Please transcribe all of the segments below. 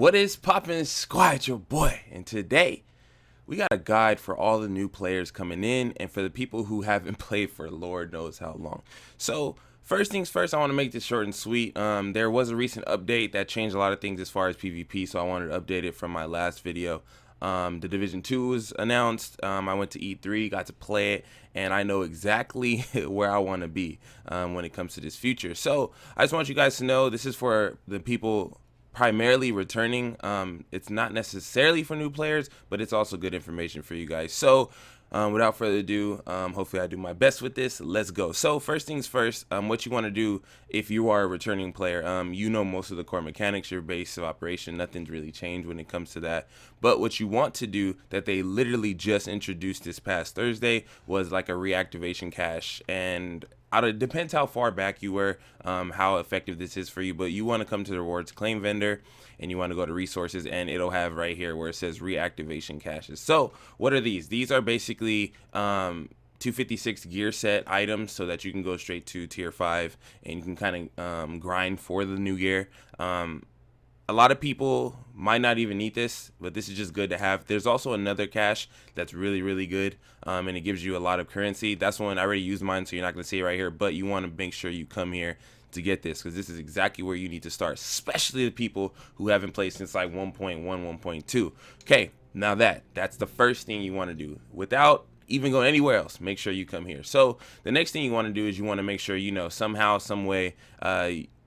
What is poppin', squad? It's your boy, and today we got a guide for all the new players coming in and for the people who haven't played for Lord knows how long. So first things first, I want to make this short and sweet. There was a recent update that changed a lot of things as far as PvP, so I wanted to update it from my last video. The Division 2 was announced. I went to E3, got to play it, and I know exactly where I want to be when it comes to this future. So I just want you guys to know this is for the people primarily returning. It's not necessarily for new players, but it's also good information for you guys. So without further ado, hopefully I do my best with this. Let's go. So first things first, what you want to do if you are a returning player, you know most of the core mechanics, your base of operation, nothing's really changed when it comes to that. But what you want to do that they literally just introduced this past Thursday was like a reactivation cache. And it depends how far back you were, how effective this is for you, but you want to come to the rewards claim vendor and you want to go to resources, and it'll have right here where it says reactivation caches. So what are these? These are basically 256 gear set items so that you can go straight to tier 5 and you can kind of grind for the new gear. A lot of people might not even need this, but this is just good to have. There's also another cache that's really good, and it gives you a lot of currency. That's one I already used mine, so you're not going to see it right here, but you want to make sure you come here to get this, because this is exactly where you need to start, especially the people who haven't played since like 1.1, 1.2. Okay, now that's the first thing you want to do. Without even going anywhere else, make sure you come here. So the next thing you want to do is you want to make sure, you know, somehow, some way,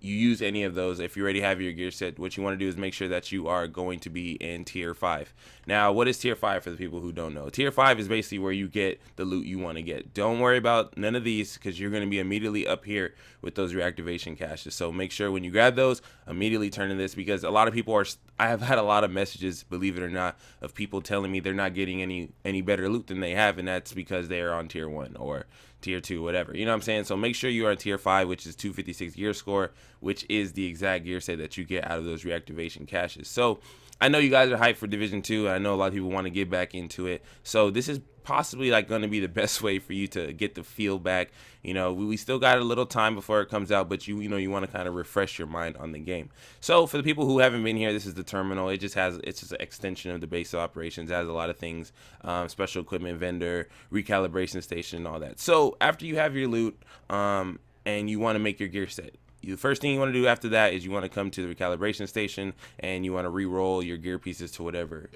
you use any of those. If you already have your gear set, what you want to do is make sure that you are going to be in tier 5. Now, what is tier 5 for the people who don't know? Tier 5 is basically where you get the loot you want to get. Don't worry about none of these, because you're going to be immediately up here with those reactivation caches. So make sure when you grab those, immediately turn to this, because a lot of people I have had a lot of messages, believe it or not, of people telling me they're not getting any better loot than they have, and that's because they are on tier 1 or tier 2, whatever, you know what I'm saying? So make sure you are in tier 5, which is 256 gear score, which is the exact gear set that you get out of those reactivation caches. So I know you guys are hyped for Division 2. I know a lot of people want to get back into it, so this is possibly like going to be the best way for you to get the feel back. You know, we still got a little time before it comes out, but you know you want to kind of refresh your mind on the game. So for the people who haven't been here, this is the terminal. It's just an extension of the base of operations. It has a lot of things, special equipment vendor, recalibration station, and all that. So after you have your loot, and you want to make your gear set, the first thing you want to do after that is you want to come to the recalibration station and you want to re-roll your gear pieces to whatever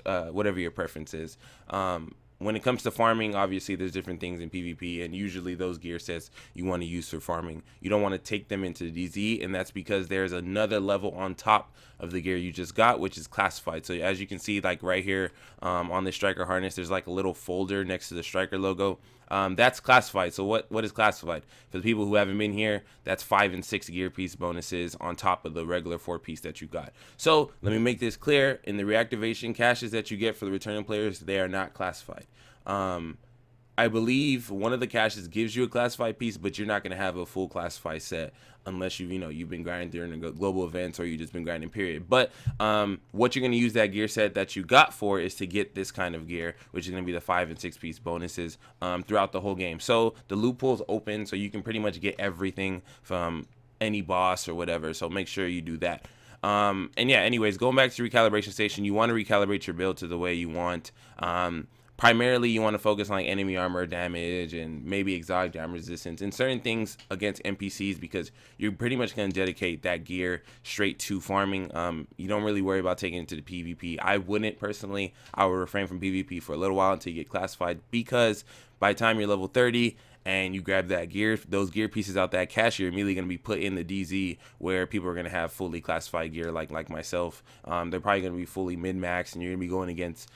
your preference is. When it comes to farming, obviously there's different things in PvP, and usually those gear sets you want to use for farming. You don't want to take them into DZ, and that's because there's another level on top of the gear you just got, which is classified. So as you can see, like right here on the striker harness, there's like a little folder next to the striker logo. That's classified. So what is classified? For the people who haven't been here, that's 5 and 6 gear piece bonuses on top of the regular 4 piece that you got. So let me make this clear. In the reactivation caches that you get for the returning players, they are not classified. I believe one of the caches gives you a classified piece, but you're not going to have a full classified set unless you've been grinding during the global events, or you've just been grinding, period. But what you're going to use that gear set that you got for is to get this kind of gear, which is going to be the 5 and 6 piece bonuses throughout the whole game. So the loophole's open, so you can pretty much get everything from any boss or whatever. So make sure you do that. And yeah, anyways, going back to recalibration station, you want to recalibrate your build to the way you want. Primarily, you want to focus on like enemy armor damage and maybe exotic damage resistance and certain things against NPCs, because you're pretty much going to dedicate that gear straight to farming. You don't really worry about taking it to the PvP. I wouldn't personally. I would refrain from PvP for a little while until you get classified, because by the time you're level 30 and you grab that gear, those gear pieces out that cache, you're immediately going to be put in the DZ where people are going to have fully classified gear like myself. They're probably going to be fully min-max, and you're going to be going against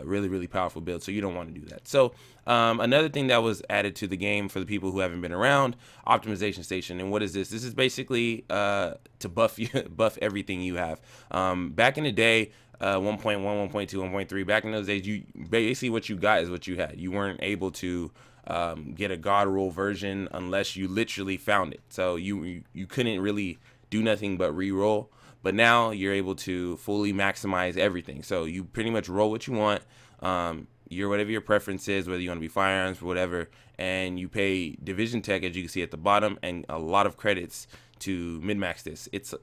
really powerful builds, so you don't want to do that. So another thing that was added to the game for the people who haven't been around, optimization station. And what is this? This is basically to buff everything you have. Back in the day, 1.1, 1.2, 1.3, back in those days, you basically what you got is what you had. You weren't able to get a god roll version unless you literally found it. So you couldn't really do nothing but re-roll. But now you're able to fully maximize everything. So you pretty much roll what you want, whatever your preference is, whether you want to be firearms or whatever, and you pay division tech, as you can see at the bottom, and a lot of credits to min-max this. It's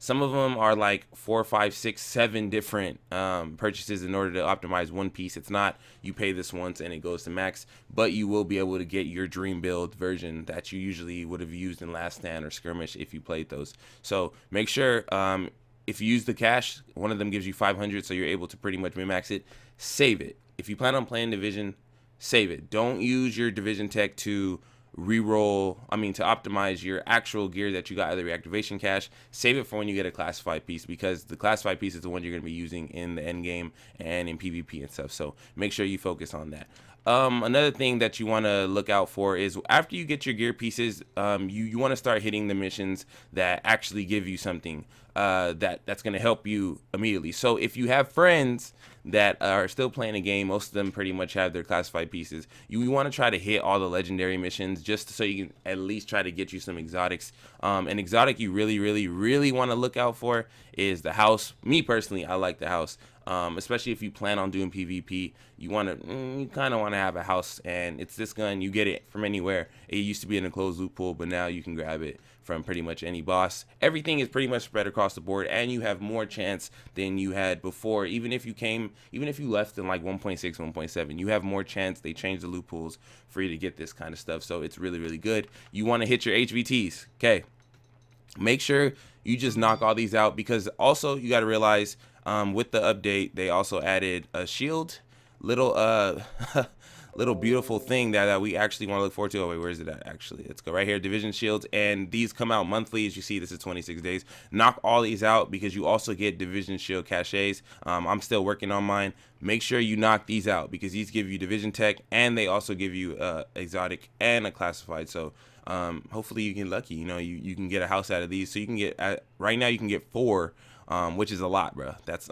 Some of them are like 4, 5, 6, 7 different purchases in order to optimize one piece. It's not you pay this once and it goes to max, but you will be able to get your dream build version that you usually would have used in Last Stand or Skirmish if you played those. So make sure if you use the cache, one of them gives you 500, so you're able to pretty much min-max it. Save it. If you plan on playing Division, save it. Don't use your Division tech to to optimize your actual gear that you got out of the reactivation cache. Save it for when you get a classified piece, because the classified piece is the one you're going to be using in the end game and in PvP and stuff. So make sure you focus on that. Another thing that you want to look out for is after you get your gear pieces, you want to start hitting the missions that actually give you something that's going to help you immediately. So if you have friends that are still playing a game, most of them pretty much have their classified pieces. You want to try to hit all the legendary missions just so you can at least try to get you some exotics. An exotic you really want to look out for is the house. Me personally, I like the house. Especially if you plan on doing PvP, you kind of want to have a house, and it's this gun. You get it from anywhere. It used to be in a closed loot pool, but now you can grab it from pretty much any boss. Everything is pretty much spread across the board, and you have more chance than you had before. Even if you left in like 1.6, 1.7, you have more chance. They changed the loot pools for you to get this kind of stuff, so it's really good. You want to hit your HVTs, okay? Make sure you just knock all these out, because also you got to realize with the update they also added a shield, little little beautiful thing that we actually want to look forward to. Oh wait, where is it at? Actually, let's go right here, division shields, and these come out monthly. As you see, this is 26 days. Knock all these out, because you also get division shield caches. I'm still working on mine. Make sure you knock these out, because these give you division tech, and they also give you exotic and a classified. So hopefully you get lucky. You can get a house out of these. So you can get right now you can get 4, which is a lot, bro. That's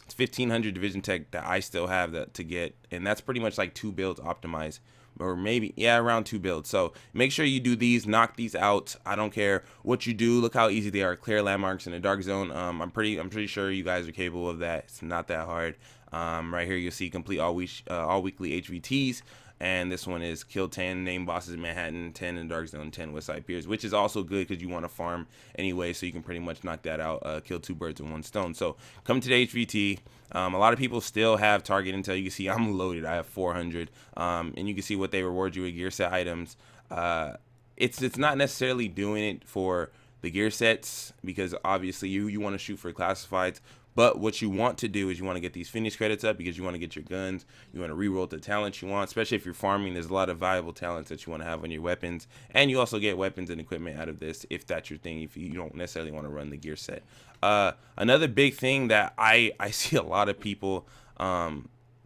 it's 1,500 division tech that I still have to get, and that's pretty much like 2 builds optimized, or maybe around 2 builds. So make sure you do these, knock these out. I don't care what you do. Look how easy they are. Clear landmarks in a dark zone. I'm pretty sure you guys are capable of that. It's not that hard. Right here you'll see complete all weekly HVTs. And this one is kill 10 named bosses in Manhattan, 10 in Dark Zone, 10 Westside Piers, which is also good because you want to farm anyway, so you can pretty much knock that out, kill 2 birds with 1 stone. So come to the HVT. A lot of people still have target intel. You can see I'm loaded. I have 400, and you can see what they reward you with gear set items. It's not necessarily doing it for the gear sets, because obviously you want to shoot for classifieds. But what you want to do is you want to get these finish credits up, because you want to get your guns. You want to reroll the talents you want, especially if you're farming. There's a lot of valuable talents that you want to have on your weapons. And you also get weapons and equipment out of this, if that's your thing, if you don't necessarily want to run the gear set. Another big thing that I see a lot of people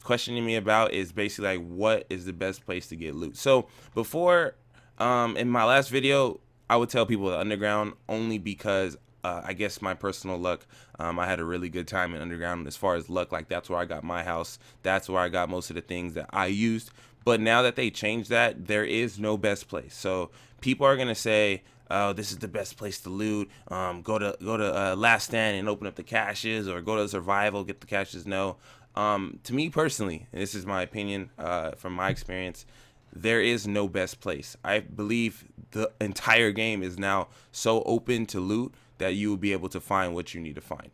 questioning me about is basically like, what is the best place to get loot? So before, in my last video, I would tell people the underground, only because I guess my personal luck, I had a really good time in underground as far as luck. Like, that's where I got my house. That's where I got most of the things that I used. But now that they changed that, there is no best place. So people are going to say, oh, this is the best place to loot. Go to Last Stand and open up the caches, or go to Survival, get the caches. No. To me personally, and this is my opinion from my experience, there is no best place. I believe the entire game is now so open to loot that you will be able to find what you need to find,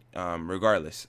regardless.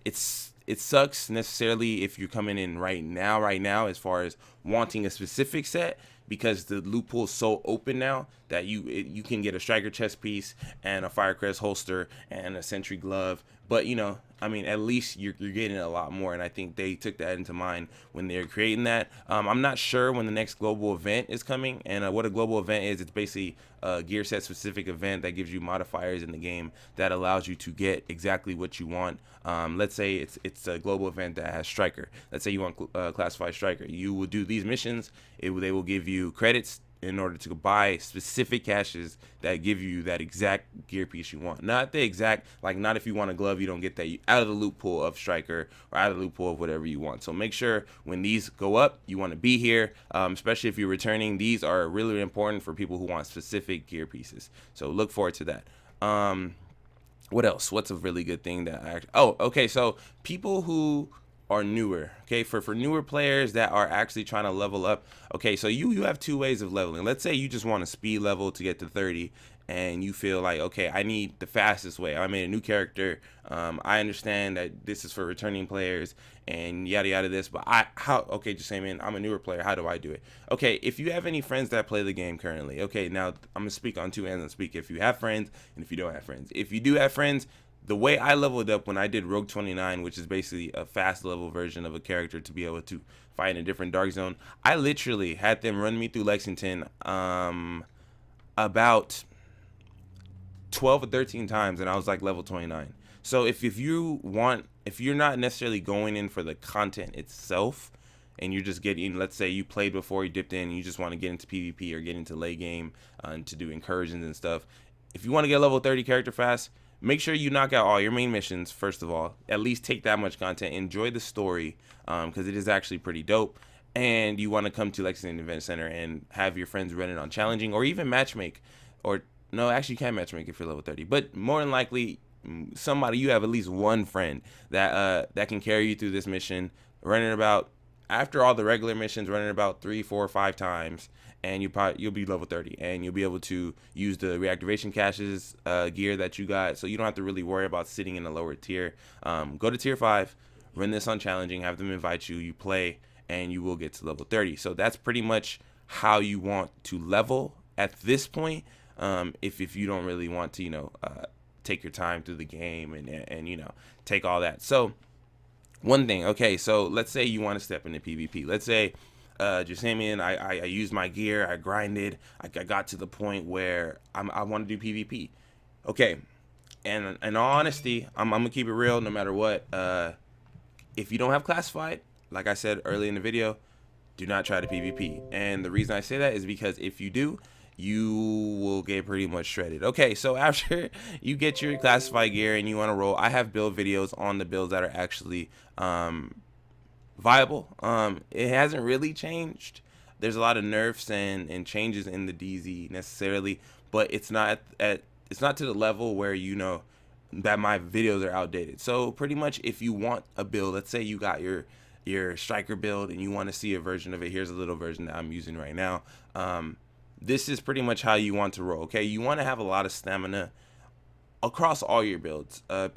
It sucks necessarily if you're coming in right now as far as wanting a specific set, because the loot pool is so open now that you can get a striker chest piece and a Firecrest holster and a sentry glove. But at least you're getting a lot more, and I think they took that into mind when they're creating that. I'm not sure when the next global event is coming, and what a global event is, it's basically a gear set specific event that gives you modifiers in the game that allows you to get exactly what you want. Let's say it's a global event that has striker. Let's say you want classified striker. You will do these missions. They will give you credits in order to buy specific caches that give you that exact gear piece you want. Not the exact, like, not if you want a glove, you don't get that out of the loot pool of striker, or out of the loot pool of whatever you want. So make sure when these go up, you want to be here, especially if you're returning. These are really important for people who want specific gear pieces. So look forward to that. What else? What's a really good thing that okay, so people who are newer. Okay, for newer players that are actually trying to level up. Okay, so you have two ways of leveling. Let's say you just want a speed level to get to 30, and you feel like, okay, I need the fastest way. I made a new character. I understand that this is for returning players and yada yada this, but okay, Jesimein, I'm a newer player. How do I do it? Okay, if you have any friends that play the game currently, okay, now I'm gonna speak on two ends. I'm speak if you have friends and if you don't have friends. If you do have friends, the way I leveled up when I did Rogue 29, which is basically a fast level version of a character to be able to fight in a different dark zone, I literally had them run me through Lexington about 12 or 13 times, and I was like level 29. So if you're not necessarily going in for the content itself, and you're just getting, let's say you played before, you dipped in, and you just want to get into PvP or get into late game to do incursions and stuff. If you want to get level 30 character fast, make sure you knock out all your main missions first of all. At least take that much content. Enjoy the story because it is actually pretty dope. And you want to come to Lexington Event Center and have your friends run it on challenging or even matchmake. Or no, actually you can matchmake if you're level 30. But more than likely, you have at least one friend that can carry you through this mission, running about after all the regular missions, running about 3, 4, 5 times, and you'll be level 30, and you'll be able to use the reactivation caches gear that you got, so you don't have to really worry about sitting in a lower tier. Go to tier 5, run this on challenging, have them invite you, you play, and you will get to level 30. So that's pretty much how you want to level at this point. If you don't really want to take your time through the game and take all that. So one thing, okay, so let's say you want to step into PvP. Let's say Jesimein, I used my gear, I grinded, I got to the point where I want to do PvP. Okay, and in all honesty, I'm gonna keep it real no matter what. If you don't have classified, like I said early in the video, do not try to PvP. And the reason I say that is because if you do, you will get pretty much shredded. Okay, so after you get your classified gear and you want to roll, I have build videos on the builds that are actually viable. It hasn't really changed. There's a lot of nerfs and changes in the DZ necessarily, but it's not to the level where that my videos are outdated. So pretty much if you want a build, let's say you got your striker build and you want to see a version of it, here's a little version that I'm using right now. This is pretty much how you want to roll. Okay, you want to have a lot of stamina across all your builds. I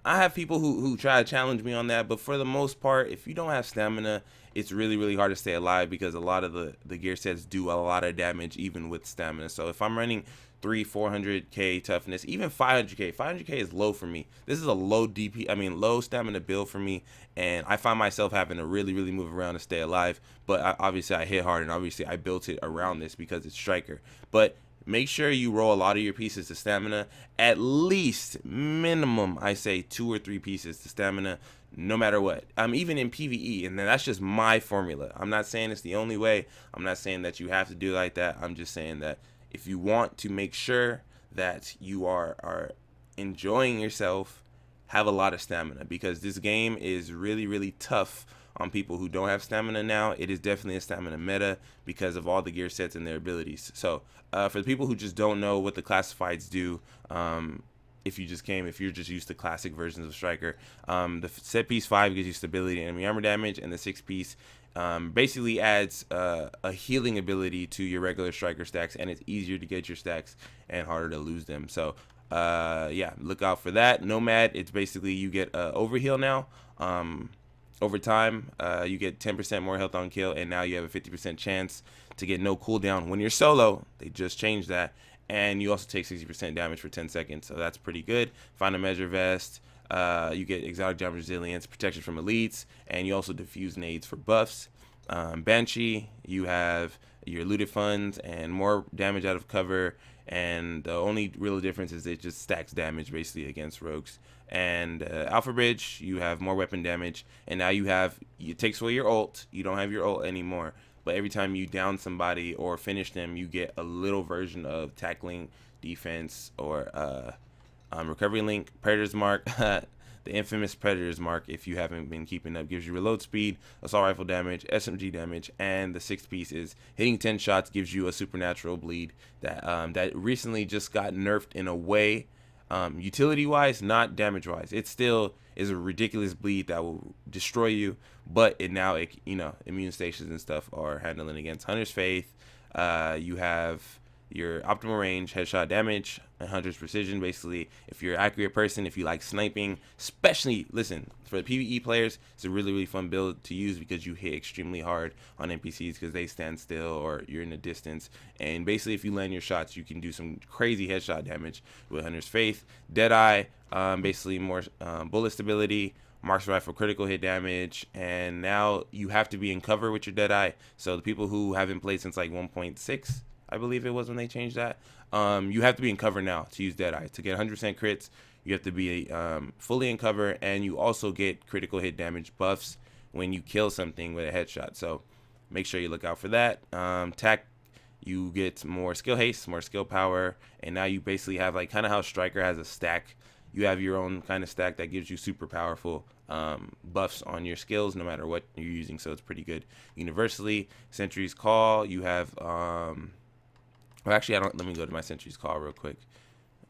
have people who try to challenge me on that, but for the most part, if you don't have stamina, it's really, really hard to stay alive because a lot of the gear sets do a lot of damage even with stamina. So if I'm running 400k toughness, even 500k is low for me. This is a low low stamina build for me, and I find myself having to really, really move around to stay alive. But obviously I hit hard, and obviously I built it around this because it's striker. But make sure you roll a lot of your pieces to stamina, at least minimum, I say 2 or 3 pieces to stamina, no matter what. Even in PvE, and then that's just my formula. I'm not saying it's the only way. I'm not saying that you have to do like that. I'm just saying that if you want to make sure that you are enjoying yourself, have a lot of stamina, because this game is really, really tough on people who don't have stamina now. It is definitely a stamina meta because of all the gear sets and their abilities. So for the people who just don't know what the classifieds do, if you're just used to classic versions of Striker, the set piece 5 gives you stability and enemy armor damage, and the 6 piece basically adds a healing ability to your regular Striker stacks, and it's easier to get your stacks and harder to lose them. So yeah, look out for that. Nomad, it's basically you get overheal now. Over time, you get 10% more health on kill, and now you have a 50% chance to get no cooldown when you're solo. They just changed that. And you also take 60% damage for 10 seconds, so that's pretty good. Final Measure Vest, you get exotic jump resilience, protection from elites, and you also diffuse nades for buffs. Banshee, you have your looted funds and more damage out of cover, and the only real difference is it just stacks damage basically against rogues. And Alpha Bridge, you have more weapon damage, and now it takes away your ult. You don't have your ult anymore, but every time you down somebody or finish them, you get a little version of tackling, defense, or recovery link. Predator's Mark, the infamous Predator's Mark, if you haven't been keeping up, gives you reload speed, assault rifle damage, SMG damage, and the 6th piece is hitting 10 shots gives you a supernatural bleed that recently just got nerfed in a way Utility wise, not damage wise. It still is a ridiculous bleed that will destroy you, but immune stations and stuff are handling against Hunter's Faith. You have your optimal range, headshot damage, and Hunter's precision. Basically, if you're an accurate person, if you like sniping, especially, listen, for the PvE players, it's a really, really fun build to use because you hit extremely hard on NPCs because they stand still or you're in the distance. And basically, if you land your shots, you can do some crazy headshot damage with Hunter's Faith. Deadeye, basically more bullet stability, marks rifle critical hit damage, and now you have to be in cover with your Deadeye. So the people who haven't played since like 1.6, I believe it was when they changed that, you have to be in cover now to use Deadeye. To get 100% crits, you have to be fully in cover, and you also get critical hit damage buffs when you kill something with a headshot. So make sure you look out for that. Tac, you get more skill haste, more skill power, and now you basically have like kind of how Striker has a stack. You have your own kind of stack that gives you super powerful buffs on your skills no matter what you're using, so it's pretty good universally. Sentry's Call, you have well, actually, let me go to my Sentry's Call real quick.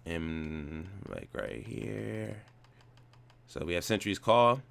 Like right here. So we have Sentry's Call.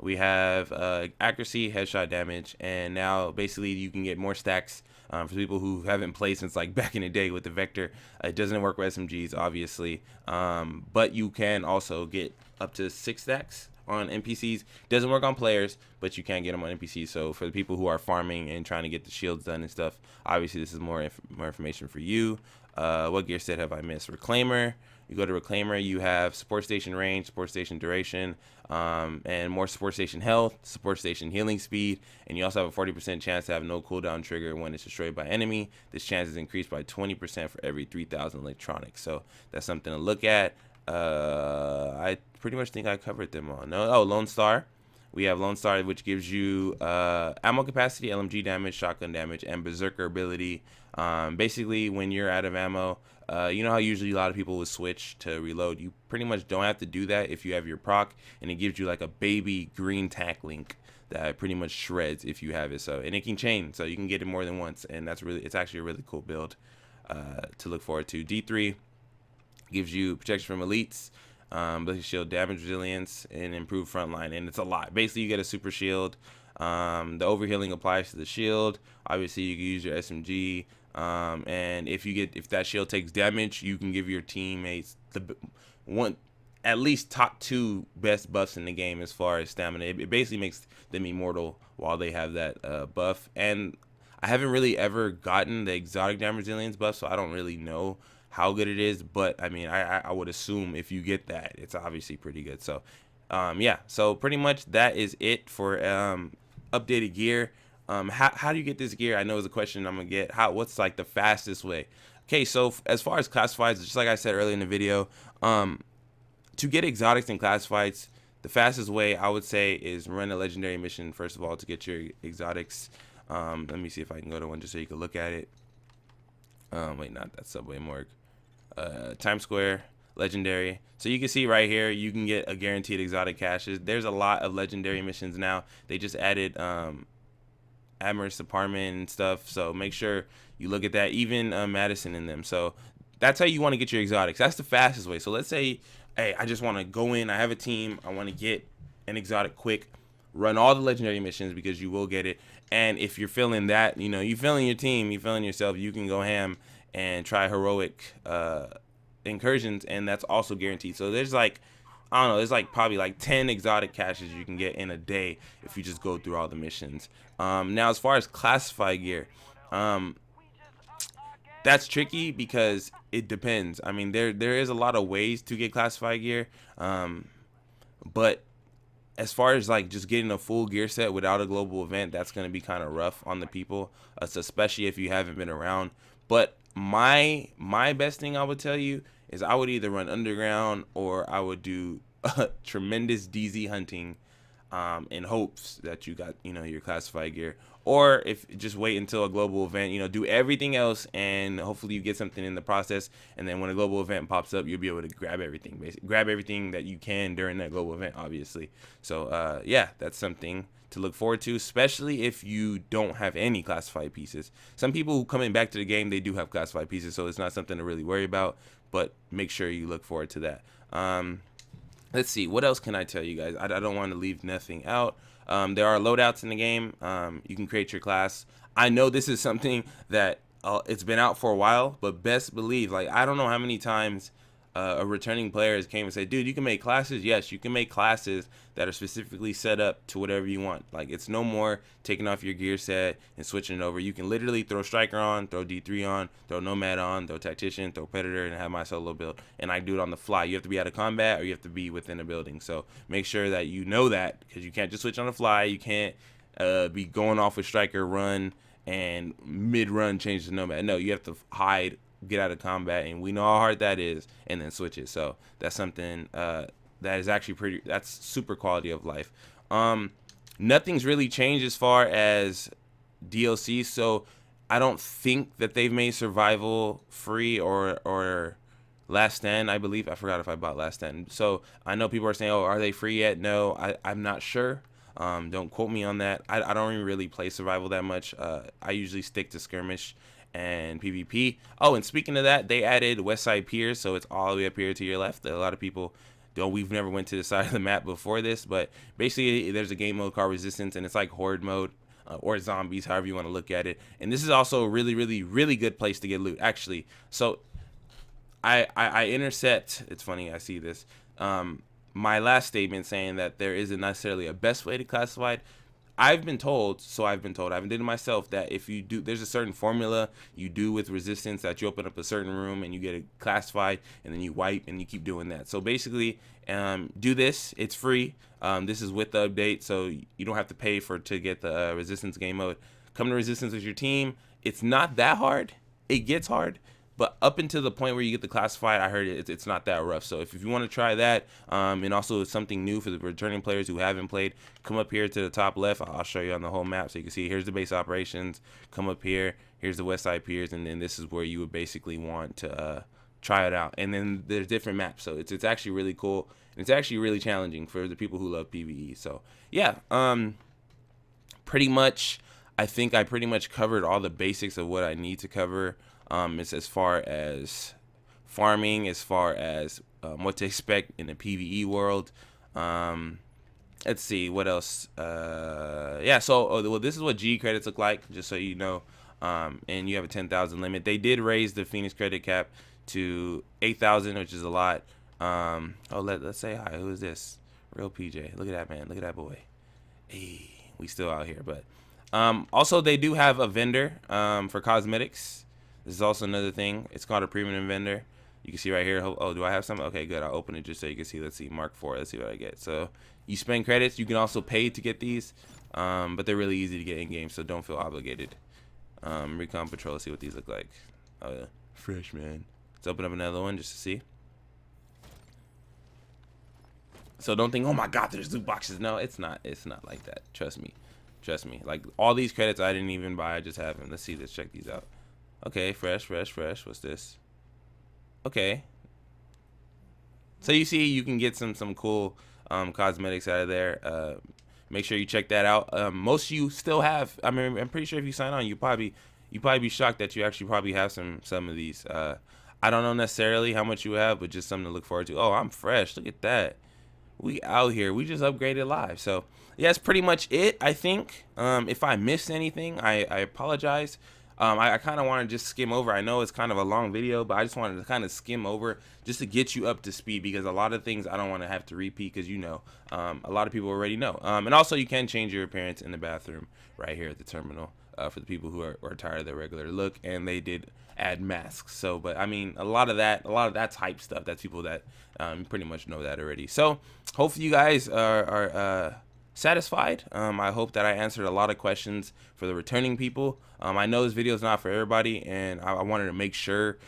We have accuracy, headshot damage, and now basically you can get more stacks for people who haven't played since like back in the day with the Vector. It doesn't work with SMGs, obviously, but you can also get up to 6 stacks on NPCs. Doesn't work on players, but you can get them on NPCs. So for the people who are farming and trying to get the shields done and stuff, obviously this is more information for you. What gear set have I missed? Reclaimer. You go to Reclaimer, you have support station range, support station duration, and more support station health, support station healing speed, and you also have a 40% chance to have no cooldown trigger when it's destroyed by enemy. This chance is increased by 20% for every 3,000 electronics. So that's something to look at. I pretty much think I covered them all. No, oh, Lone Star. We have Lone Star, which gives you ammo capacity, LMG damage, shotgun damage, and berserker ability. Basically, when you're out of ammo, you know how usually a lot of people will switch to reload. You pretty much don't have to do that if you have your proc, and it gives you like a baby green tack link that pretty much shreds if you have it. So, and it can chain, so you can get it more than once, and it's actually a really cool build to look forward to. D3 gives you protection from elites, shield damage resilience, and improved frontline, and it's a lot. Basically, you get a super shield. The overhealing applies to the shield. Obviously, you can use your SMG, and if that shield takes damage, you can give your teammates at least top 2 best buffs in the game as far as stamina. It basically makes them immortal while they have that buff. And I haven't really ever gotten the exotic damage resilience buff, so I don't really know how good it is, but I mean, I would assume if you get that, it's obviously pretty good. So yeah, so pretty much that is it for updated gear. How do you get this gear? I know is a question I'm gonna get. What's like the fastest way? Okay, so as far as classifieds, just like I said earlier in the video, to get exotics and classifieds, the fastest way I would say is run a legendary mission first of all to get your exotics. Let me see if I can go to one just so you can look at it. Wait, not that Subway Morgue. Times Square, legendary. So you can see right here, you can get a guaranteed exotic caches. There's a lot of legendary missions now. They just added Amherst apartment and stuff. So make sure you look at that. Even Madison in them. So that's how you want to get your exotics. That's the fastest way. So let's say, hey, I just want to go in. I have a team. I want to get an exotic quick. Run all the legendary missions because you will get it. And if you're feeling that, you know, you feeling your team, you feeling yourself, you can go ham and try heroic incursions, and that's also guaranteed. So there's like, I don't know, there's like probably like 10 exotic caches you can get in a day if you just go through all the missions. Now as far as classified gear, that's tricky because it depends. I mean, there is a lot of ways to get classified gear, but as far as like just getting a full gear set without a global event, that's going to be kind of rough on the people, especially if you haven't been around. But my best thing I would tell you is I would either run underground or I would do tremendous DZ hunting in hopes that you got, your classified gear. Or if just wait until a global event, do everything else, and hopefully you get something in the process. And then when a global event pops up, you'll be able to grab everything, basically grab everything that you can during that global event, obviously. So yeah, that's something to look forward to, especially if you don't have any classified pieces. Some people who coming back to the game, they do have classified pieces, so it's not something to really worry about. But make sure you look forward to that. Let's see, what else can I tell you guys? I don't want to leave nothing out. There are loadouts in the game. You can create your class. I know this is something that it's been out for a while, but best believe, like, I don't know how many times a returning player came and said, dude, you can make classes. Yes, you can make classes that are specifically set up to whatever you want. Like, it's no more taking off your gear set and switching it over. You can literally throw Striker on, throw D3 on, throw Nomad on, throw Tactician, throw Predator, and have my solo build. And I do it on the fly. You have to be out of combat or you have to be within a building. So make sure that you know that, because you can't just switch on the fly. You can't be going off with Striker run and mid-run change to Nomad. No, you have to hide, get out of combat, and we know how hard that is, and then switch it. So that's something that is actually that's super quality of life. Nothing's really changed as far as DLC, so I don't think that they've made survival free or Last Stand. I believe, I forgot if I bought Last Stand. So I know people are saying, oh, are they free yet? No, I'm not sure. Don't quote me on that. I don't even really play survival that much. I usually stick to skirmish and PvP. Oh, and speaking of that, they added Westside Piers, so it's all the way up here to your left. A lot of people don't. We've never went to the side of the map before this, but basically there's a game mode called Resistance, and it's like Horde mode or zombies, however you want to look at it. And this is also a really, really, really good place to get loot, actually. So I intercept. It's funny, I see this. My last statement saying that there isn't necessarily a best way to classify it. I've been told, I haven't did it myself, that if you do, there's a certain formula you do with Resistance that you open up a certain room and you get it classified, and then you wipe and you keep doing that. So basically, do this. It's free. This is with the update, so you don't have to pay to get the Resistance game mode. Come to Resistance with your team. It's not that hard. It gets hard, but up until the point where you get the classified, I heard it's not that rough. So if you want to try that, and also it's something new for the returning players who haven't played, come up here to the top left. I'll show you on the whole map so you can see. Here's the base operations. Come up here. Here's the West Side Piers, and then this is where you would basically want to try it out. And then there's different maps, so it's actually really cool. And it's actually really challenging for the people who love PvE. So yeah, pretty much, I think I pretty much covered all the basics of what I need to cover. It's as far as farming, as far as what to expect in the PvE world. Let's see what else. Yeah, so well, this is what G credits look like, just so you know. And you have a 10,000 limit. They did raise the Phoenix credit cap to 8,000, which is a lot. Let's say hi. Who is this? Real PJ. Look at that man. Look at that boy. Hey, we still out here, but also they do have a vendor for cosmetics. This is also another thing. It's called a premium vendor. You can see right here. Oh, do I have some? Okay, good. I'll open it just so you can see. Let's see, Mark 4. Let's see what I get. So you spend credits. You can also pay to get these, but they're really easy to get in game, so don't feel obligated. Recon Patrol. Let's see what these look like. Oh yeah, fresh man. Let's open up another one just to see. So don't think, oh my God, there's loot boxes. No, it's not. It's not like that. Trust me. Trust me. Like all these credits I didn't even buy. I just have them. Let's see. Let's check these out. Okay, fresh. What's this? Okay. So you see, you can get some cool cosmetics out of there. Make sure you check that out. Most of you still have. I mean, I'm pretty sure if you sign on, you probably be shocked that you actually probably have some of these. I don't know necessarily how much you have, but just something to look forward to. Oh, I'm fresh. Look at that. We out here. We just upgraded live. So yeah, that's pretty much it, I think. If I missed anything, I apologize. I kind of want to just skim over. I know it's kind of a long video, but I just wanted to kind of skim over just to get you up to speed, because a lot of things I don't want to have to repeat, because a lot of people already know. And also you can change your appearance in the bathroom right here at the terminal for the people who are tired of their regular look, and they did add masks. So, but I mean, a lot of that's hype stuff. That's people that pretty much know that already. So hopefully you guys are satisfied. I hope that I answered a lot of questions for the returning people. I know this video is not for everybody, and I wanted to make sure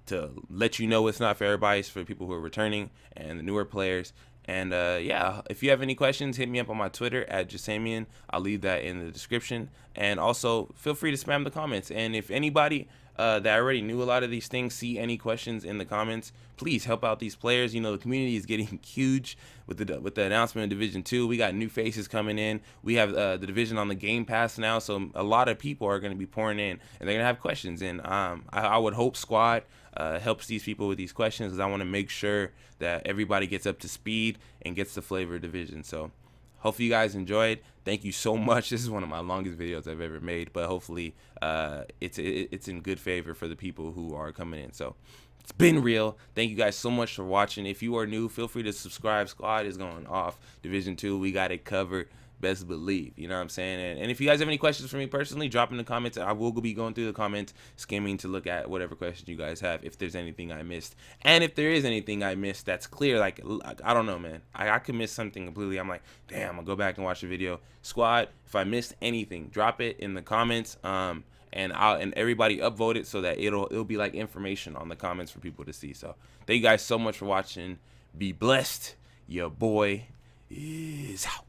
to let you know it's not for everybody. It's for people who are returning and the newer players. And yeah, if you have any questions, hit me up on my Twitter at Jesimein. I'll leave that in the description. And also, feel free to spam the comments. And if anybody that already knew a lot of these things see any questions in the comments, please help out these players. You know, the community is getting huge with the announcement of Division 2. We got new faces coming in. We have the division on the Game Pass now, so a lot of people are going to be pouring in, and they're going to have questions. And I would hope Squad helps these people with these questions, because I want to make sure that everybody gets up to speed and gets the flavor of Division. So hopefully you guys enjoyed. Thank you so much. This is one of my longest videos I've ever made, but hopefully it's in good favor for the people who are coming in. So it's been real. Thank you guys so much for watching. If you are new, feel free to subscribe. Squad is going off. Division 2, we got it covered. Best believe, you know what I'm saying? And if you guys have any questions for me personally, drop in the comments. I will be going through the comments, skimming to look at whatever questions you guys have, if there's anything I missed. And if there is anything I missed that's clear, like, I don't know, man. I could miss something completely. I'm like, damn, I'll go back and watch the video. Squad, if I missed anything, drop it in the comments. And everybody upvote it so that it'll be like information on the comments for people to see. So thank you guys so much for watching. Be blessed. Your boy is out.